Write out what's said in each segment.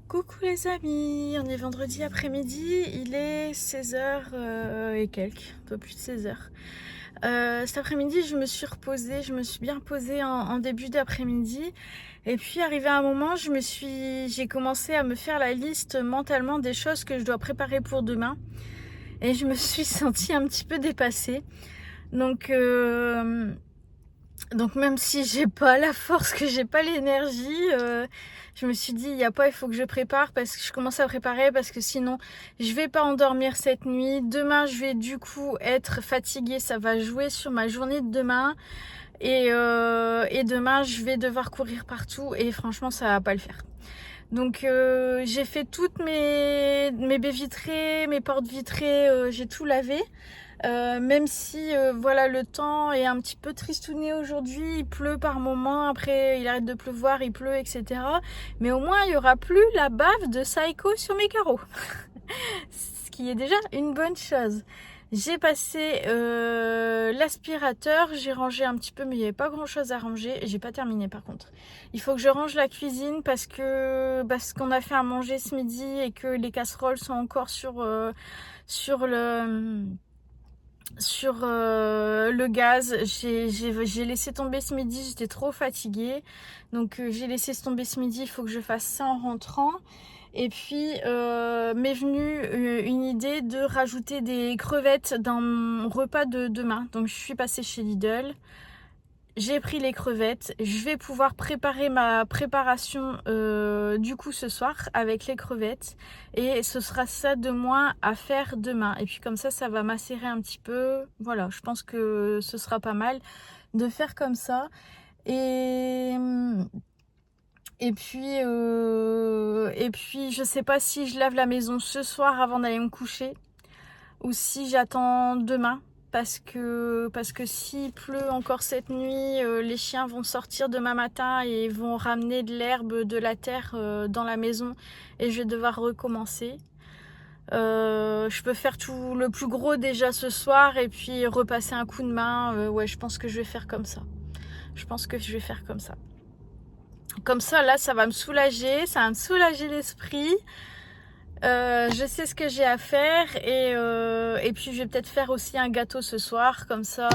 Coucou les amis, on est vendredi après-midi, il est 16h et quelques, un peu plus de 16h. Cet après-midi, je me suis reposée, je me suis bien reposée en début d'après-midi. Et puis, arrivé à un moment, j'ai commencé à me faire la liste mentalement des choses que je dois préparer pour demain. Et je me suis sentie un petit peu dépassée. Donc, euh, donc même si j'ai pas la force, que j'ai pas l'énergie, je me suis dit il y a pas, il faut que je prépare parce que je commence à préparer parce que sinon je vais pas endormir cette nuit. Demain je vais du coup être fatiguée, ça va jouer sur ma journée de demain et demain je vais devoir courir partout et franchement ça va pas le faire. Donc j'ai fait toutes mes baies vitrées, mes portes vitrées, j'ai tout lavé. Même si voilà, le temps est un petit peu tristouné aujourd'hui, il pleut par moments, après il arrête de pleuvoir, il pleut, etc. Mais au moins il n'y aura plus la bave de Saiko sur mes carreaux. Ce qui est déjà une bonne chose. J'ai passé l'aspirateur, j'ai rangé un petit peu, mais il n'y avait pas grand chose à ranger. J'ai pas terminé par contre. Il faut que je range la cuisine parce qu'on a fait à manger ce midi et que les casseroles sont encore sur le gaz. J'ai laissé tomber ce midi, j'étais trop fatiguée. Donc j'ai laissé tomber ce midi, il faut que je fasse ça en rentrant. Et puis m'est venue une idée de rajouter des crevettes dans mon repas de demain. Donc je suis passée chez Lidl. J'ai pris les crevettes, je vais pouvoir préparer ma préparation du coup ce soir avec les crevettes et ce sera ça de moins à faire demain. Et puis comme ça va macérer un petit peu. Voilà, je pense que ce sera pas mal de faire comme ça. Et, et puis je sais pas si je lave la maison ce soir avant d'aller me coucher ou si j'attends demain parce que s'il pleut encore cette nuit, les chiens vont sortir demain matin et vont ramener de l'herbe, de la terre dans la maison et je vais devoir recommencer. Je peux faire tout le plus gros déjà ce soir et puis repasser un coup de main. Ouais, je pense que je vais faire comme ça. Je pense que je vais faire comme ça. Comme ça, là, ça va me soulager l'esprit. Je sais ce que j'ai à faire et puis je vais peut-être faire aussi un gâteau ce soir, comme ça,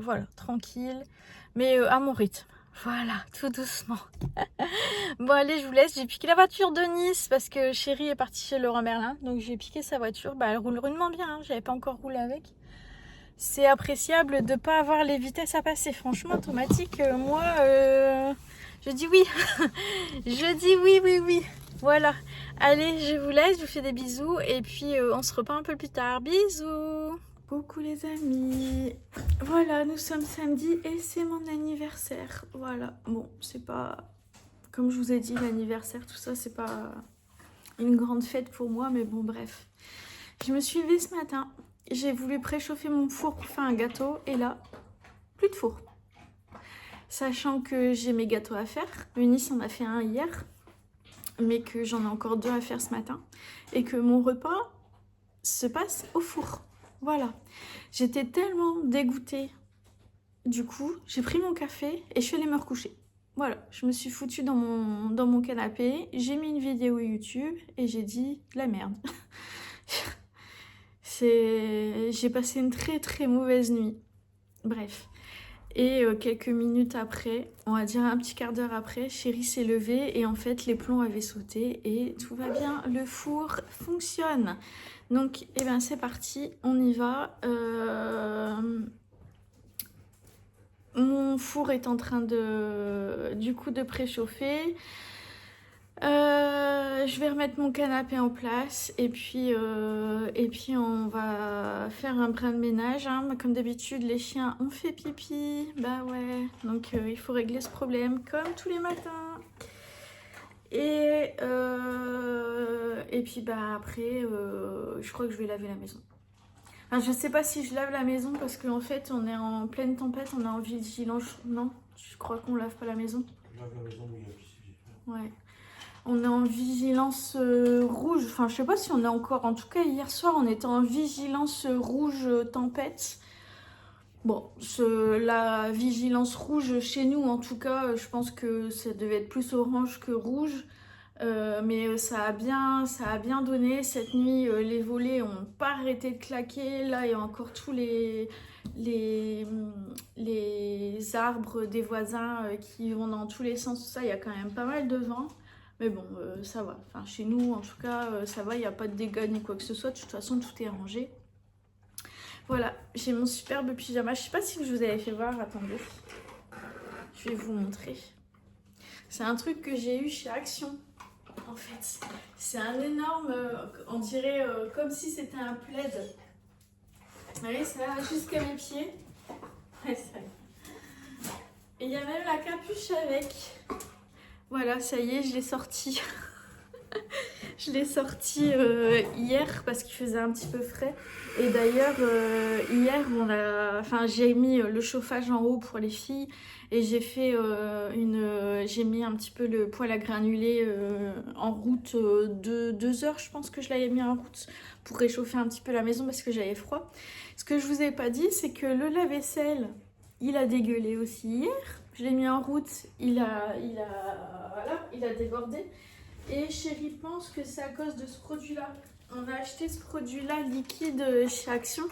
voilà, tranquille, mais à mon rythme. Voilà, tout doucement. Bon allez, je vous laisse. J'ai piqué la voiture de Nice parce que chérie est partie chez Leroy Merlin, donc j'ai piqué sa voiture. Bah elle roule rudement bien, hein. J'avais pas encore roulé avec. C'est appréciable de pas avoir les vitesses à passer. Franchement, automatique, moi, je dis oui. Je dis oui, oui, oui. Voilà. Allez, je vous laisse, je vous fais des bisous et puis on se reparle un peu plus tard. Bisous. Coucou les amis. Voilà, nous sommes samedi et c'est mon anniversaire. Voilà. Bon, c'est pas, comme je vous ai dit, l'anniversaire, tout ça, c'est pas une grande fête pour moi, mais bon, bref. Je me suis levée ce matin. J'ai voulu préchauffer mon four pour faire un gâteau et là, plus de four. Sachant que j'ai mes gâteaux à faire. Eunice en a fait un hier, mais que j'en ai encore 2 à faire ce matin. Et que mon repas se passe au four. Voilà. J'étais tellement dégoûtée. Du coup, j'ai pris mon café et je suis allée me recoucher. Voilà, je me suis foutue dans mon canapé, j'ai mis une vidéo YouTube et j'ai dit la merde. J'ai passé une très très mauvaise nuit. Bref. Et quelques minutes après, on va dire un petit quart d'heure après, chérie s'est levée et en fait les plombs avaient sauté et tout va bien, le four fonctionne. Donc eh ben c'est parti, on y va. Mon four est en train du coup de préchauffer. Je vais remettre mon canapé en place et puis on va faire un brin de ménage, hein. Comme d'habitude, les chiens ont fait pipi. Bah ouais, donc il faut régler ce problème comme tous les matins. Et puis bah après, je crois que je vais laver la maison. Enfin, je sais pas si je lave la maison parce qu'en fait, on est en pleine tempête, on est en vigilance. Non, je crois qu'on lave pas la maison. Lave la maison, oui, il y a piscine. Ouais. On est en vigilance rouge. Enfin, je sais pas si on est encore. En tout cas, hier soir, on était en vigilance rouge tempête. Bon, la vigilance rouge chez nous, en tout cas, je pense que ça devait être plus orange que rouge. Mais ça a bien donné. Cette nuit, les volets n'ont pas arrêté de claquer. Là, il y a encore tous les arbres des voisins qui vont dans tous les sens. Tout ça, il y a quand même pas mal de vent. Mais bon, ça va. Enfin, chez nous, en tout cas, ça va. Il n'y a pas de dégâts ni quoi que ce soit. De toute façon, tout est rangé. Voilà, j'ai mon superbe pyjama. Je sais pas si je vous avais fait voir. Attendez. Je vais vous montrer. C'est un truc que j'ai eu chez Action. En fait, c'est un énorme, on dirait comme si c'était un plaid. Vous voyez, ça va jusqu'à mes pieds. Ouais, ça y est. Et il y a même la capuche avec. Voilà, ça y est, je l'ai sorti. Je l'ai sorti hier parce qu'il faisait un petit peu frais. Et d'ailleurs, hier, j'ai mis le chauffage en haut pour les filles. Et j'ai fait j'ai mis un petit peu le poêle à granulés en route de 2 heures. Je pense que je l'avais mis en route pour réchauffer un petit peu la maison parce que j'avais froid. Ce que je vous ai pas dit, c'est que le lave-vaisselle, il a dégueulé aussi hier. Je l'ai mis en route, il a débordé. Et Chérie pense que c'est à cause de ce produit-là. On a acheté ce produit-là liquide chez Action.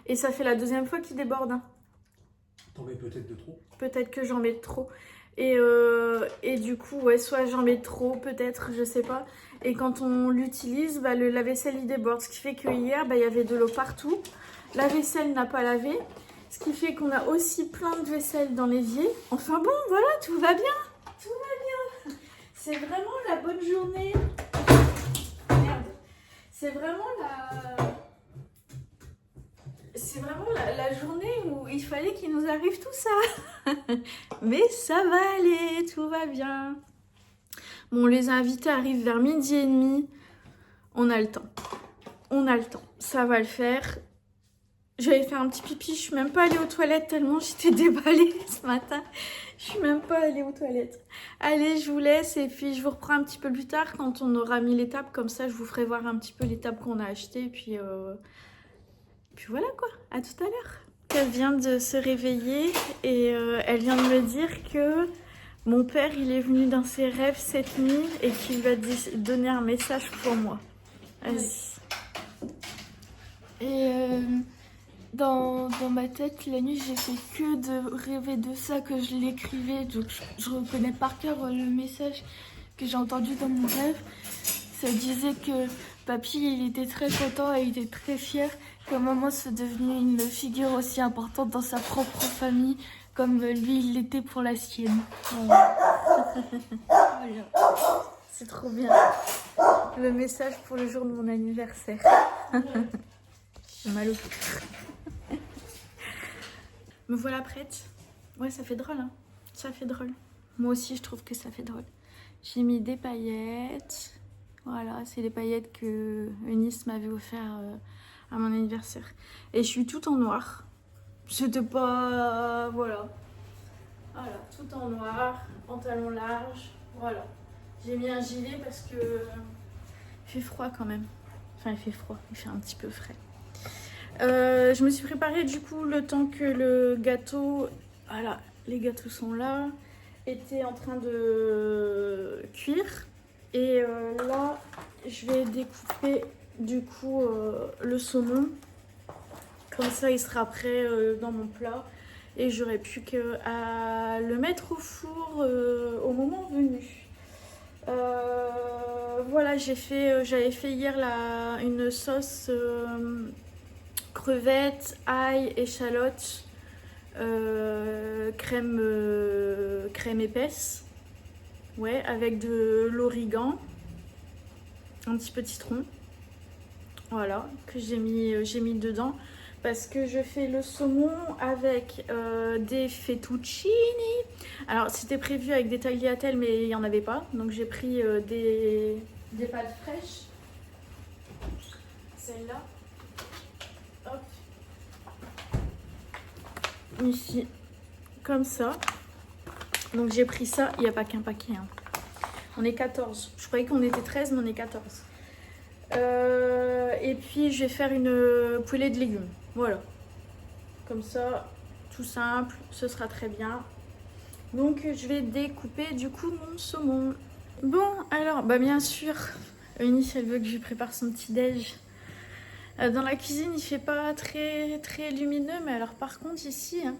Et ça fait la 2e fois qu'il déborde. Hein. T'en mets peut-être de trop. Peut-être que j'en mets de trop. Et du coup, ouais, soit j'en mets trop, peut-être, je sais pas. Et quand on l'utilise, le lave-vaisselle il déborde. Ce qui fait que hier, il y avait de l'eau partout. La vaisselle n'a pas lavé. Ce qui fait qu'on a aussi plein de vaisselle dans l'évier. Enfin bon, voilà, tout va bien. Tout va bien. C'est vraiment la bonne journée. Merde. C'est vraiment la journée où il fallait qu'il nous arrive tout ça. Mais ça va aller, tout va bien. Bon, les invités arrivent vers 12h30. On a le temps. On a le temps. Ça va le faire. J'avais fait un petit pipi. Je suis même pas allée aux toilettes tellement j'étais déballée ce matin. Je suis même pas allée aux toilettes. Allez, je vous laisse et puis je vous reprends un petit peu plus tard quand on aura mis les tables. Comme ça, je vous ferai voir un petit peu les tables qu'on a achetées. Et puis voilà quoi. À tout à l'heure. Elle vient de se réveiller et elle vient de me dire que mon père, il est venu dans ses rêves cette nuit et qu'il va donner un message pour moi. Vas-y. Et dans ma tête, la nuit, j'ai fait que de rêver de ça, que je l'écrivais. Donc je reconnais par cœur le message que j'ai entendu dans mon rêve. Ça disait que papy, il était très content et il était très fier que maman soit devenue une figure aussi importante dans sa propre famille comme lui, il l'était pour la sienne. Voilà. C'est trop bien. Le message pour le jour de mon anniversaire. J'ai mal au cœur. Me voilà prête. Ouais, ça fait drôle, hein. Ça fait drôle. Moi aussi, je trouve que ça fait drôle. J'ai mis des paillettes. Voilà, c'est les paillettes que Eunice m'avait offert à mon anniversaire. Et je suis toute en noir. C'était pas... Voilà. Voilà, tout en noir, pantalon large. Voilà. J'ai mis un gilet parce que il fait froid quand même. Enfin, il fait froid, il fait un petit peu frais. Je me suis préparée du coup le temps que le gâteau... Voilà, les gâteaux sont là. Était en train de cuire. Et là, je vais découper du coup le saumon. Comme ça, il sera prêt dans mon plat. Et j'aurai plus qu'à le mettre au four au moment venu. Voilà, j'avais fait hier une sauce crevettes, ail, échalote, crème épaisse. Ouais, avec de l'origan, un petit peu de citron. Voilà, que j'ai mis dedans. Parce que je fais le saumon avec des fettuccini. Alors, c'était prévu avec des tagliatelles, mais il n'y en avait pas. Donc, j'ai pris des pâtes fraîches. Celle-là. Hop. Ici. Comme ça. Donc, j'ai pris ça. Il n'y a pas qu'un paquet. Hein. On est 14. Je croyais qu'on était 13, mais on est 14. Et puis, je vais faire une poêlée de légumes. Voilà, comme ça, tout simple, ce sera très bien. Donc je vais découper du coup mon saumon. Bon, alors, bah bien sûr, Eunice, elle veut que je lui prépare son petit déj. Dans la cuisine, il fait pas très très lumineux, mais alors par contre ici, hein,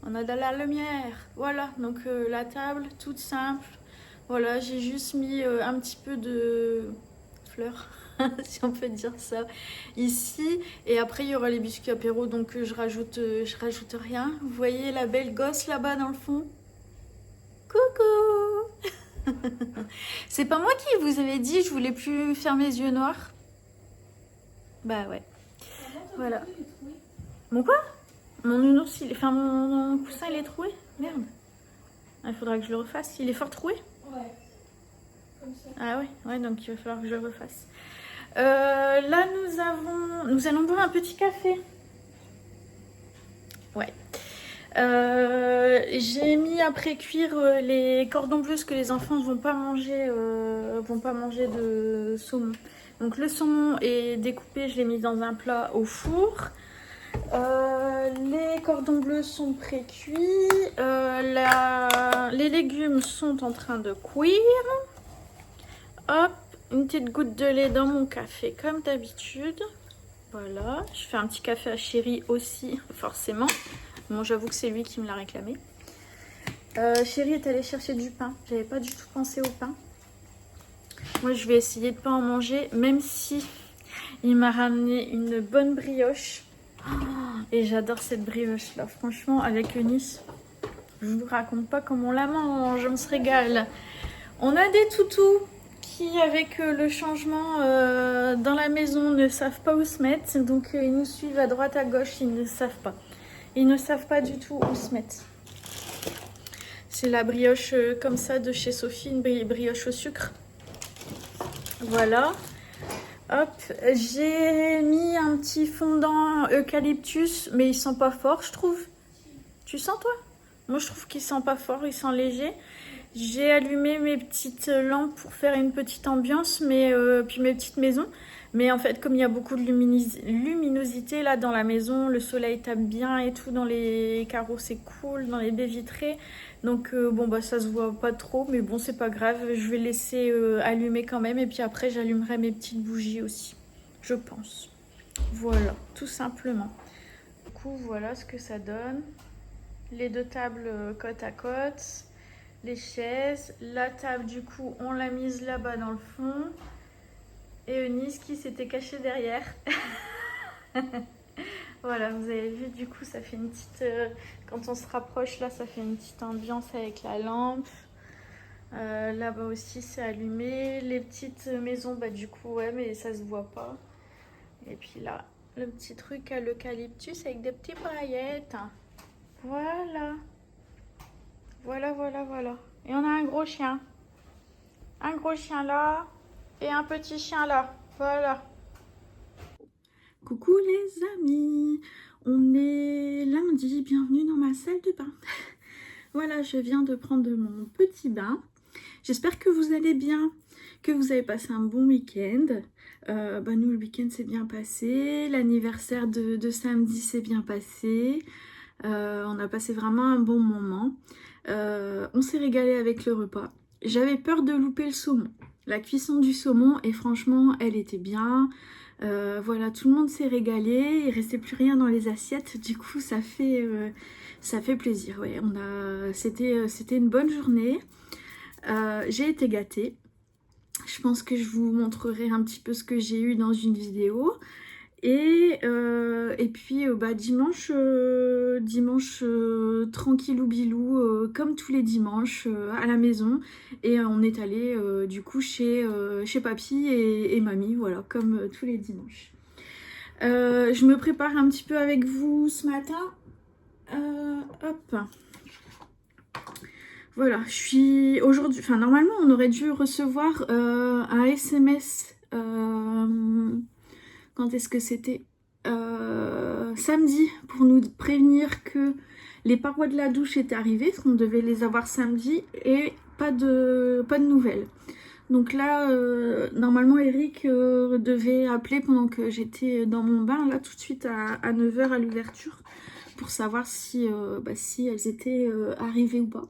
on a de la lumière. Voilà, donc la table, toute simple. Voilà, j'ai juste mis un petit peu de fleurs, si on peut dire ça, ici. Et après, il y aura les biscuits apéro, donc je rajoute rien. Vous voyez la belle gosse là-bas dans le fond? Coucou! C'est pas moi qui vous avais dit je voulais plus faire mes yeux noirs? Bah ouais. Voilà. Mon quoi? Mon nounours, enfin mon coussin il est troué? Merde. Il faudra que je le refasse. Il est fort troué? Ouais, comme ça. Ah ouais, ouais, donc il va falloir que je le refasse. Là nous allons boire un petit café. Ouais. J'ai mis à pré-cuire les cordons bleus parce que les enfants ne vont pas manger de saumon. Donc le saumon est découpé, je l'ai mis dans un plat au four. Les cordons bleus sont pré-cuits. Les légumes sont en train de cuire. Hop, une petite goutte de lait dans mon café comme d'habitude. Voilà, je fais un petit café à Chéri aussi, forcément. Bon, j'avoue que c'est lui qui me l'a réclamé. Chéri est allé chercher du pain. J'avais pas du tout pensé au pain. Moi, je vais essayer de pas en manger, même si il m'a ramené une bonne brioche. Oh, et j'adore cette brioche là. Franchement, avec Eunice, je vous raconte pas comment on la mange. On se régale. On a des toutous qui, avec le changement dans la maison, ne savent pas où se mettre. Donc, ils nous suivent à droite, à gauche. Ils ne savent pas. Ils ne savent pas du tout où se mettre. C'est la brioche comme ça de chez Sophie, une brioche au sucre. Voilà. Hop, j'ai mis un petit fondant eucalyptus, mais il sent pas fort, je trouve. Tu sens, toi? Moi, je trouve qu'il sent pas fort, il sent léger. J'ai allumé mes petites lampes pour faire une petite ambiance, mais puis mes petites maisons. Mais en fait, comme il y a beaucoup de luminosité là dans la maison, le soleil tape bien et tout dans les carreaux, c'est cool, dans les baies vitrées. Donc bon bah ça se voit pas trop, mais bon c'est pas grave, je vais laisser allumer quand même et puis après j'allumerai mes petites bougies aussi, je pense. Voilà, tout simplement. Du coup voilà ce que ça donne. Les deux tables côte à côte, les chaises, la table du coup on l'a mise là-bas dans le fond. Et Eunice qui s'était cachée derrière. Voilà, vous avez vu, du coup, ça fait une petite... quand on se rapproche, là, ça fait une petite ambiance avec la lampe. Là-bas aussi, c'est allumé. Les petites maisons, bah du coup, ouais, mais ça se voit pas. Et puis là, le petit truc à l'eucalyptus avec des petites paillettes. Voilà. Voilà, voilà, voilà. Et on a un gros chien. Un gros chien là. Et un petit chien là. Voilà. Coucou les amis, on est lundi, bienvenue dans ma salle de bain. Voilà, je viens de prendre mon petit bain. J'espère que vous allez bien, que vous avez passé un bon week-end. Nous, le week-end s'est bien passé, l'anniversaire de samedi s'est bien passé. On a passé vraiment un bon moment. On s'est régalé avec le repas. J'avais peur de louper le saumon. La cuisson du saumon, et franchement, elle était bien. Voilà, tout le monde s'est régalé, il restait plus rien dans les assiettes, du coup ça fait plaisir. Ouais, c'était une bonne journée. J'ai été gâtée. Je pense que je vous montrerai un petit peu ce que j'ai eu dans une vidéo. Et puis dimanche tranquillou bilou comme tous les dimanches à la maison, et on est allé du coup chez papy et mamie, voilà, comme tous les dimanches. Je me prépare un petit peu avec vous ce matin. Hop, voilà, je suis aujourd'hui, enfin normalement on aurait dû recevoir un SMS. Quand est-ce que c'était samedi, pour nous prévenir que les parois de la douche étaient arrivées, parce qu'on devait les avoir samedi, et pas de nouvelles. Donc là, normalement Eric devait appeler pendant que j'étais dans mon bain, là tout de suite à 9 h à l'ouverture, pour savoir si elles étaient arrivées ou pas.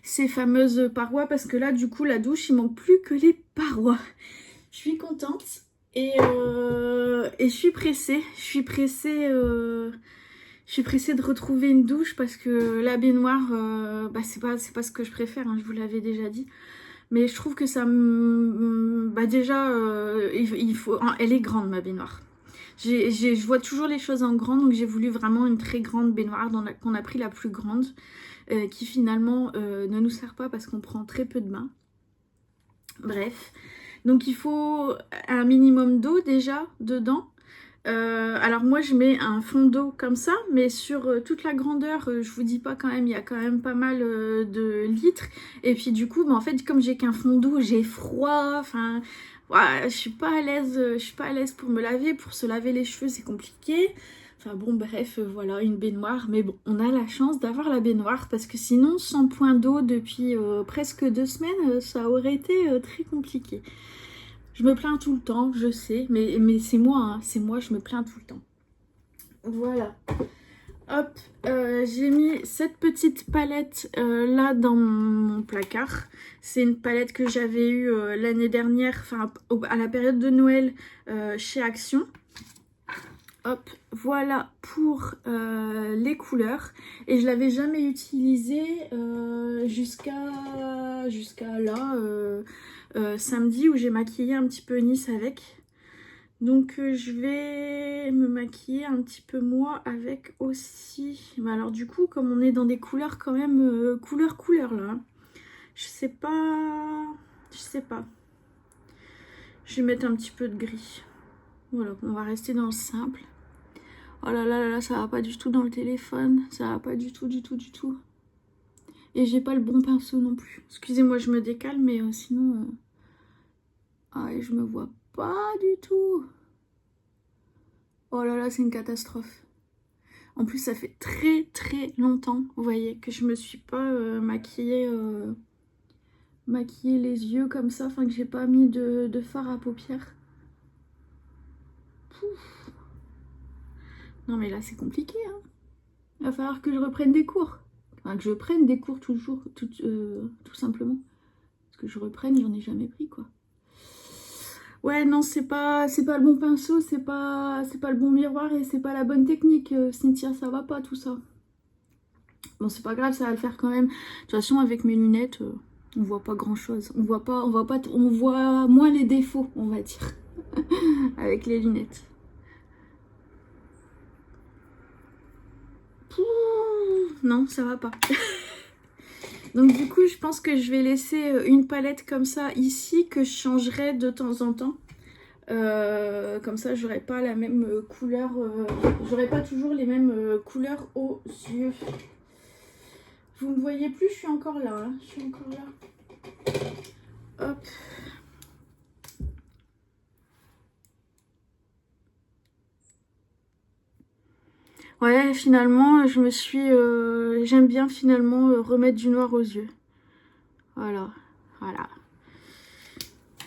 ces fameuses parois parce que là, du coup, la douche, il manque plus que les parois. Je suis contente et je suis pressée. Je suis pressée de retrouver une douche parce que la baignoire, bah, c'est pas ce que je préfère, hein, je vous l'avais déjà dit. Mais je trouve que ça me... Bah déjà, il faut... Elle est grande, ma baignoire. Je vois toujours les choses en grand, donc j'ai voulu vraiment une très grande baignoire qu'on a pris la plus grande, qui finalement ne nous sert pas parce qu'on prend très peu de bains. Bref, donc il faut un minimum d'eau déjà dedans. Alors moi je mets un fond d'eau comme ça, mais sur toute la grandeur, je vous dis pas quand même, il y a quand même pas mal de litres. Et puis du coup, bah, en fait, comme j'ai qu'un fond d'eau, j'ai froid, enfin, ouais, je suis pas à l'aise pour me laver, pour se laver les cheveux, c'est compliqué. Enfin bon, bref, voilà, une baignoire. Mais bon, on a la chance d'avoir la baignoire, parce que sinon, sans point d'eau depuis presque 2 semaines, ça aurait été très compliqué. Je me plains tout le temps, je sais, mais c'est moi, hein, c'est moi, je me plains tout le temps. Voilà. Hop, j'ai mis cette petite palette là dans mon placard. C'est une palette que j'avais eue l'année dernière, enfin à la période de Noël chez Action. Hop, voilà pour les couleurs. Et je l'avais jamais utilisée jusqu'à là, samedi, où j'ai maquillé un petit peu Nice avec. Donc je vais me maquiller un petit peu moi avec aussi. Mais alors du coup, comme on est dans des couleurs quand même couleur là, hein, je sais pas. Je vais mettre un petit peu de gris. Voilà, on va rester dans le simple. Oh là là là là, ça va pas du tout dans le téléphone. Ça va pas du tout. Et j'ai pas le bon pinceau non plus. Excusez-moi, je me décale, mais sinon... Ah, et je me vois pas du tout. Oh là là, c'est une catastrophe. En plus, ça fait très longtemps, vous voyez, que je me suis pas maquillée les yeux comme ça. Enfin, que j'ai pas mis de fard à paupières. Pouf. Non mais là, c'est compliqué, hein. Il va falloir que je reprenne des cours. Enfin, que je prenne des cours toujours, tout simplement. Parce que je reprenne, j'en ai jamais pris, quoi. Ouais, non, c'est pas le bon pinceau, c'est pas le bon miroir et c'est pas la bonne technique, Cynthia, ça va pas tout ça. Bon, c'est pas grave, ça va le faire quand même. De toute façon, avec mes lunettes, on voit pas grand chose. On voit moins les défauts, on va dire, avec les lunettes. Non, ça va pas. Donc du coup, je pense que je vais laisser une palette comme ça ici que je changerai de temps en temps. Comme ça, j'aurai pas la même couleur. J'aurai pas toujours les mêmes couleurs aux yeux. Vous me voyez plus, je suis encore là. Hein. Je suis encore là. Hop. Ouais, finalement, j'aime bien finalement remettre du noir aux yeux. Voilà.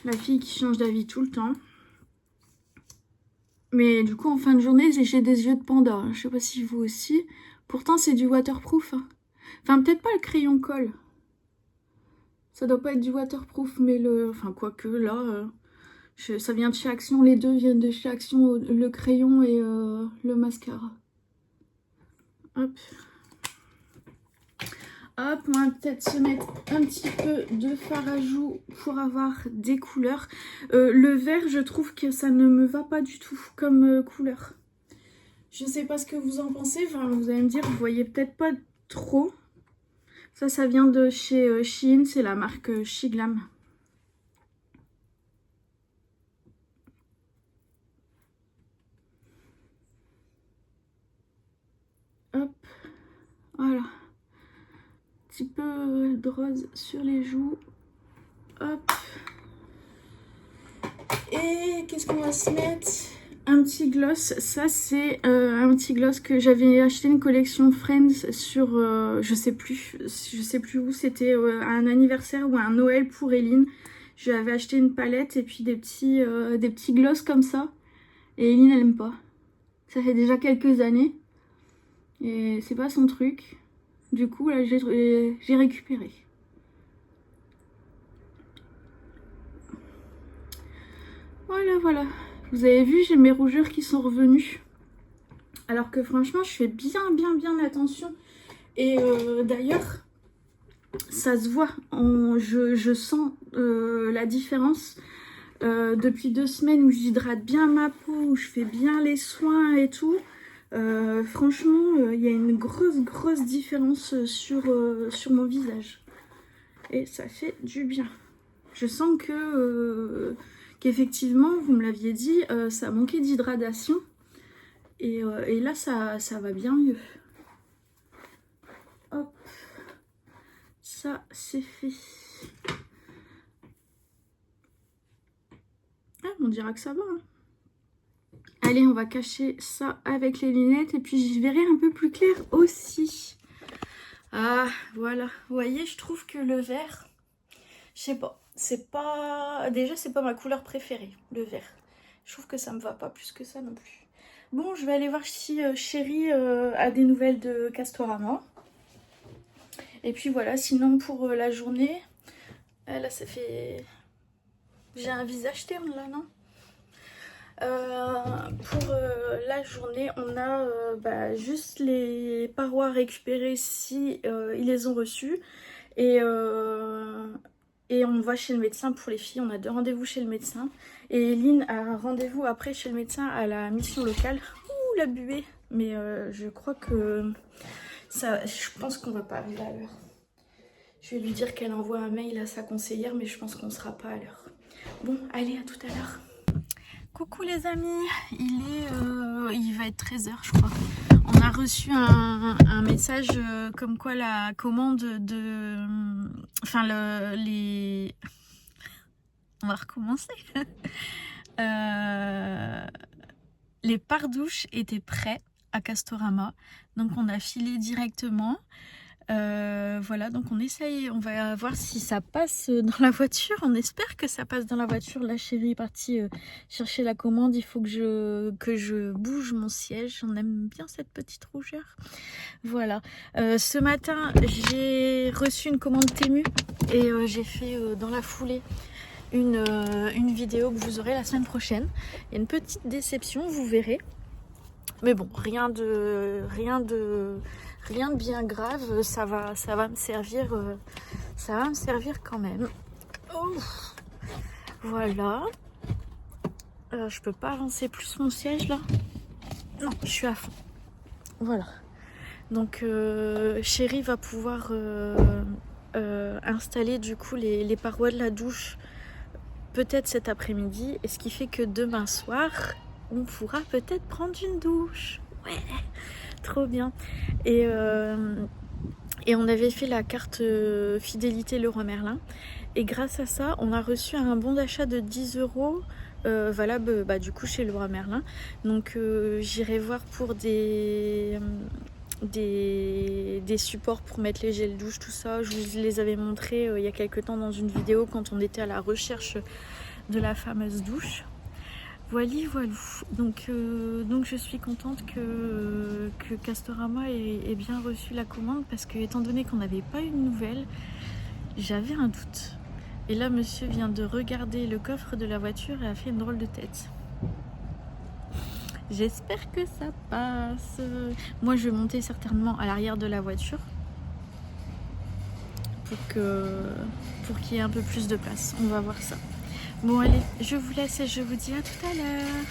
La fille qui change d'avis tout le temps. Mais du coup, en fin de journée, j'ai des yeux de panda. Hein. Je sais pas si vous aussi. Pourtant, c'est du waterproof. Hein. Enfin, peut-être pas le crayon colle. Ça doit pas être du waterproof, mais le... Enfin, quoique, là... ça vient de chez Action. Les deux viennent de chez Action. Le crayon et le mascara. Hop. Hop, on va peut-être se mettre un petit peu de fard à joues pour avoir des couleurs. Le vert, je trouve que ça ne me va pas du tout comme couleur. Je sais pas ce que vous en pensez. Enfin, vous allez me dire, vous voyez peut-être pas trop. Ça vient de chez Shein, c'est la marque Shiglam. Hop, voilà. Petit peu de rose sur les joues. Hop. Et qu'est-ce qu'on va se mettre? Un petit gloss. Ça, c'est un petit gloss que j'avais acheté une collection Friends sur, je sais plus où. C'était un anniversaire ou un Noël pour Eline. Je lui avais acheté une palette et puis des petits gloss comme ça. Et Eline, elle aime pas. Ça fait déjà quelques années. Et c'est pas son truc. Du coup, là, j'ai récupéré. Voilà. Vous avez vu, j'ai mes rougeurs qui sont revenues. Alors que franchement, je fais bien attention. Et d'ailleurs, ça se voit. Je sens la différence. Depuis 2 semaines où j'hydrate bien ma peau, où je fais bien les soins et tout. Franchement, il y a une grosse différence sur mon visage. Et ça fait du bien. Je sens qu'effectivement, vous me l'aviez dit, ça manquait d'hydratation. Et là, ça va bien mieux. Hop. Ça, c'est fait. Ah, on dira que ça va. Hein. Allez, on va cacher ça avec les lunettes. Et puis, j'y verrai un peu plus clair aussi. Ah, voilà. Vous voyez, je trouve que le vert, je sais pas. C'est pas... Déjà, c'est pas ma couleur préférée, le vert. Je trouve que ça me va pas plus que ça non plus. Bon, je vais aller voir si Chérie a des nouvelles de Castorama. Et puis voilà, sinon pour la journée... là, ça fait... J'ai un visage terne là, non? Pour la journée, on a juste les parois récupérées si ils les ont reçues. Et on va chez le médecin pour les filles. On a 2 rendez-vous chez le médecin. Et Eline a un rendez-vous après chez le médecin à la mission locale. Ouh, la buée! Mais je crois que ça... Je pense qu'on va pas arriver à l'heure. Je vais lui dire qu'elle envoie un mail à sa conseillère, mais je pense qu'on sera pas à l'heure. Bon, allez, à tout à l'heure. Coucou les amis, il va être 13 h je crois. On a reçu un message comme quoi la commande de... Enfin, on va recommencer. Les pardouches étaient prêts à Castorama. Donc on a filé directement. Voilà, donc on va voir si ça passe dans la voiture. On espère que ça passe dans la voiture. La Chérie est partie chercher la commande. Il faut que je bouge mon siège. J'en aime bien cette petite rougeur. Voilà. Ce matin, j'ai reçu une commande Temu et j'ai fait dans la foulée une vidéo que vous aurez la semaine prochaine. Il y a une petite déception, vous verrez. Mais bon, rien de bien grave, ça va me servir quand même. Oh, voilà. Je peux pas avancer plus mon siège là. Non, je suis à fond. Voilà. Donc Chérie va pouvoir installer du coup les parois de la douche peut-être cet après-midi. Et ce qui fait que demain soir, on pourra peut-être prendre une douche. Ouais, trop bien. Et on avait fait la carte fidélité Leroy Merlin. Et grâce à ça, on a reçu un bon d'achat de 10 € valable du coup chez Leroy Merlin. Donc j'irai voir pour des supports pour mettre les gels douche, tout ça. Je vous les avais montrés il y a quelques temps dans une vidéo quand on était à la recherche de la fameuse douche. Voilà. Donc je suis contente que Castorama ait bien reçu la commande parce que étant donné qu'on n'avait pas eu de nouvelles, j'avais un doute. Et là, monsieur vient de regarder le coffre de la voiture et a fait une drôle de tête. J'espère que ça passe. Moi, je vais monter certainement à l'arrière de la voiture pour qu'il y ait un peu plus de place. On va voir ça. Bon, allez, je vous laisse et je vous dis à tout à l'heure.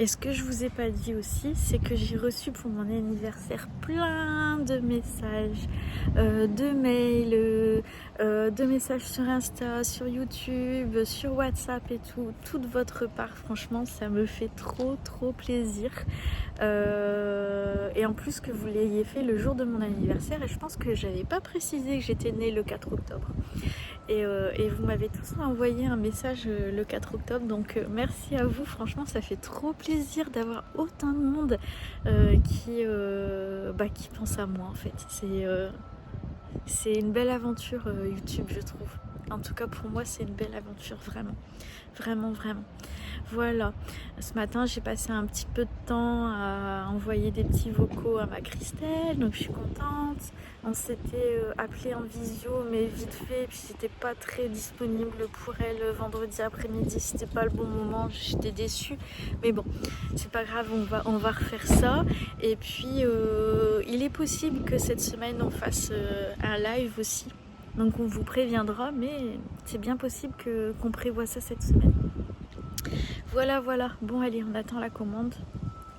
Et ce que je vous ai pas dit aussi, c'est que j'ai reçu pour mon anniversaire plein de messages, de mails, de messages sur Insta, sur YouTube, sur WhatsApp et tout de votre part. Franchement, ça me fait trop plaisir. Et en plus que vous l'ayez fait le jour de mon anniversaire, et je pense que j'avais pas précisé que j'étais née le 4 octobre. Et vous m'avez tous envoyé un message le 4 octobre, donc merci à vous. Franchement, ça fait trop plaisir d'avoir autant de monde qui pense à moi en fait. C'est une belle aventure YouTube, je trouve. En tout cas pour moi, c'est une belle aventure, vraiment. Voilà, ce matin j'ai passé un petit peu de temps à envoyer des petits vocaux à ma Christelle, donc je suis contente. On s'était appelé en visio, mais vite fait, et puis c'était pas très disponible pour elle vendredi après-midi, c'était pas le bon moment, j'étais déçue. Mais bon, c'est pas grave, on va refaire ça. Et puis, il est possible que cette semaine, on fasse un live aussi. Donc on vous préviendra, mais c'est bien possible qu'on prévoit ça cette semaine. Voilà, voilà. Bon, allez, on attend la commande.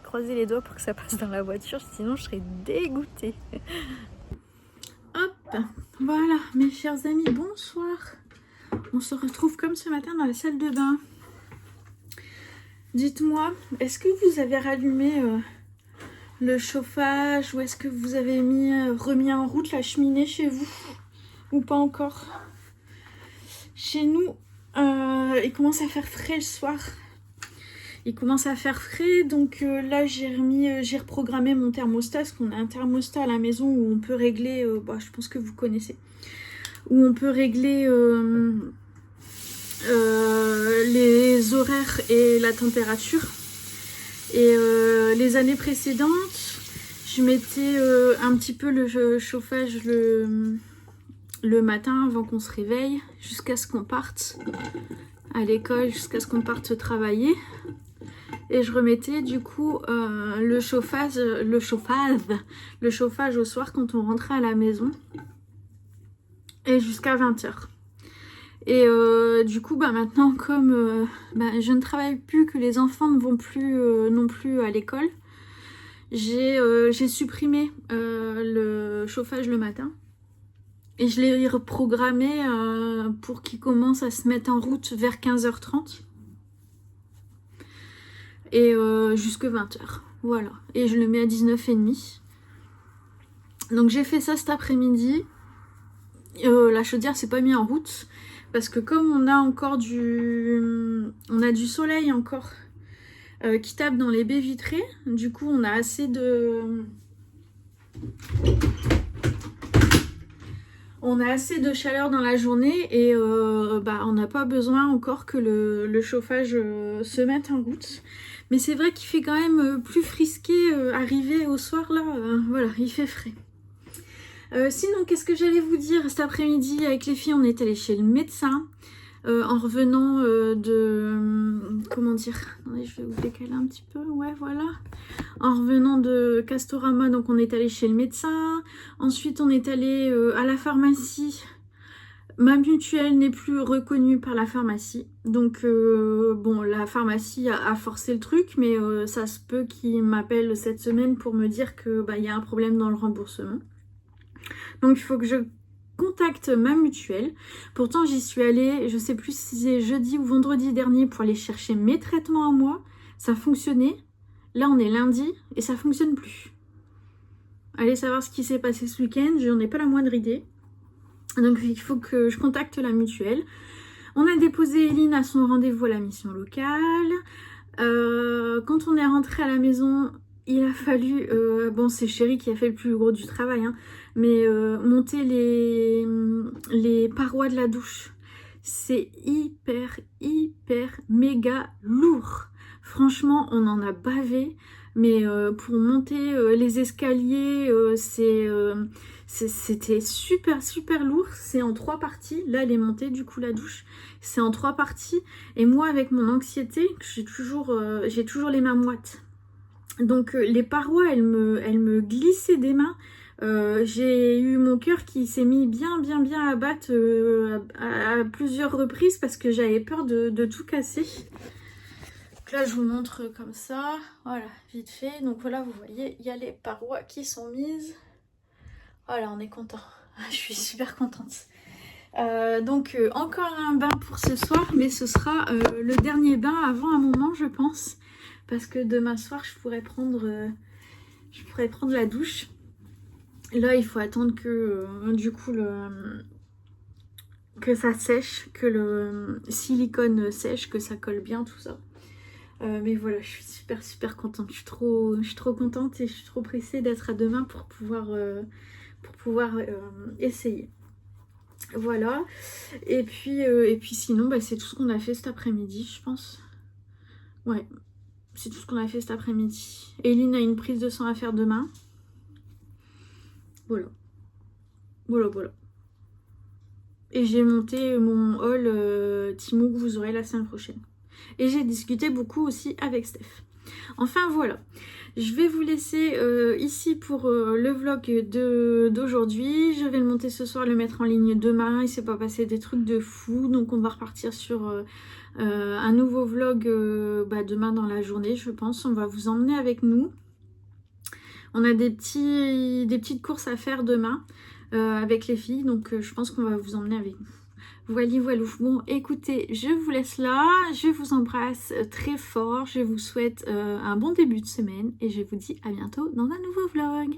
Croisez les doigts pour que ça passe dans la voiture, sinon je serais dégoûtée. Hop, voilà, mes chers amis, bonsoir. On se retrouve comme ce matin dans la salle de bain. Dites-moi, est-ce que vous avez rallumé le chauffage ou est-ce que vous avez remis en route la cheminée chez vous ou pas encore? Chez nous, il commence à faire frais le soir. Il commence à faire frais, donc là j'ai reprogrammé mon thermostat, parce qu'on a un thermostat à la maison où on peut régler, je pense que vous connaissez, où on peut régler les horaires et la température. Et les années précédentes, je mettais un petit peu le chauffage le matin avant qu'on se réveille, jusqu'à ce qu'on parte à l'école, jusqu'à ce qu'on parte travailler. Et je remettais du coup le chauffage au soir quand on rentrait à la maison. Et jusqu'à 20h. Et du coup, maintenant, comme je ne travaille plus, que les enfants ne vont plus non plus à l'école, j'ai supprimé le chauffage le matin. Et je l'ai reprogrammé pour qu'il commence à se mettre en route vers 15h30. Et jusque 20h. Voilà. Et je le mets à 19h30. Donc j'ai fait ça cet après-midi. La chaudière s'est pas mise en route. Parce que comme on a encore du soleil encore qui tape dans les baies vitrées, du coup on a assez de chaleur dans la journée et on n'a pas besoin encore que le chauffage se mette en route. Mais c'est vrai qu'il fait quand même plus frisqué arrivé au soir là, voilà, il fait frais. Sinon, qu'est-ce que j'allais vous dire? Cet après-midi, avec les filles, on est allé chez le médecin. En revenant comment dire? Attendez, je vais vous décaler un petit peu. Ouais, voilà. En revenant de Castorama, donc on est allé chez le médecin. Ensuite, on est allé à la pharmacie. Ma mutuelle n'est plus reconnue par la pharmacie. Donc, la pharmacie a forcé le truc, mais ça se peut qu'ils m'appellent cette semaine pour me dire que y a un problème dans le remboursement. Donc, il faut que je contacte ma mutuelle. Pourtant, j'y suis allée, je sais plus si c'est jeudi ou vendredi dernier pour aller chercher mes traitements à moi. Ça fonctionnait. Là, on est lundi et ça fonctionne plus. Allez savoir ce qui s'est passé ce week-end, je n'en ai pas la moindre idée. Donc, il faut que je contacte la mutuelle. On a déposé Eline à son rendez-vous à la mission locale. Quand on est rentré à la maison, il a fallu... c'est Chéri qui a fait le plus gros du travail, hein, mais monter les parois de la douche. C'est hyper, méga lourd. Franchement, on en a bavé. Mais pour monter les escaliers, c'était super lourd. C'est en 3 parties. Là, elle est montée du coup la douche. C'est en 3 parties. Et moi, avec mon anxiété, j'ai toujours les mains moites. Donc les parois, elles me glissaient des mains. J'ai eu mon cœur qui s'est mis bien à battre à plusieurs reprises parce que j'avais peur de tout casser. Donc là, je vous montre comme ça. Voilà, vite fait. Donc voilà, vous voyez, il y a les parois qui sont mises. Voilà, on est content. Je suis super contente. Donc encore un bain pour ce soir, mais ce sera le dernier bain avant un moment, je pense. Parce que demain soir, je pourrais prendre la douche. Là, il faut attendre que que ça sèche, que le silicone sèche, que ça colle bien, tout ça. Mais voilà, je suis super contente. Je suis trop contente et je suis trop pressée d'être à demain pour pouvoir essayer. Voilà. Et puis sinon, c'est tout ce qu'on a fait cet après-midi, je pense. Ouais. C'est tout ce qu'on a fait cet après-midi. Eline a une prise de sang à faire demain. Voilà. Voilà, voilà. Et j'ai monté mon haul Timo que vous aurez la semaine prochaine. Et j'ai discuté beaucoup aussi avec Steph. Enfin voilà, je vais vous laisser ici pour le vlog d'aujourd'hui. Je vais le monter ce soir, le mettre en ligne demain. Il s'est pas passé des trucs de fou, donc on va repartir sur un nouveau vlog demain dans la journée, je pense. On va vous emmener avec nous. On a des petites courses à faire demain avec les filles, donc je pense qu'on va vous emmener avec nous. Voilà, voilà. Bon, écoutez, je vous laisse là. Je vous embrasse très fort. Je vous souhaite un bon début de semaine et je vous dis à bientôt dans un nouveau vlog.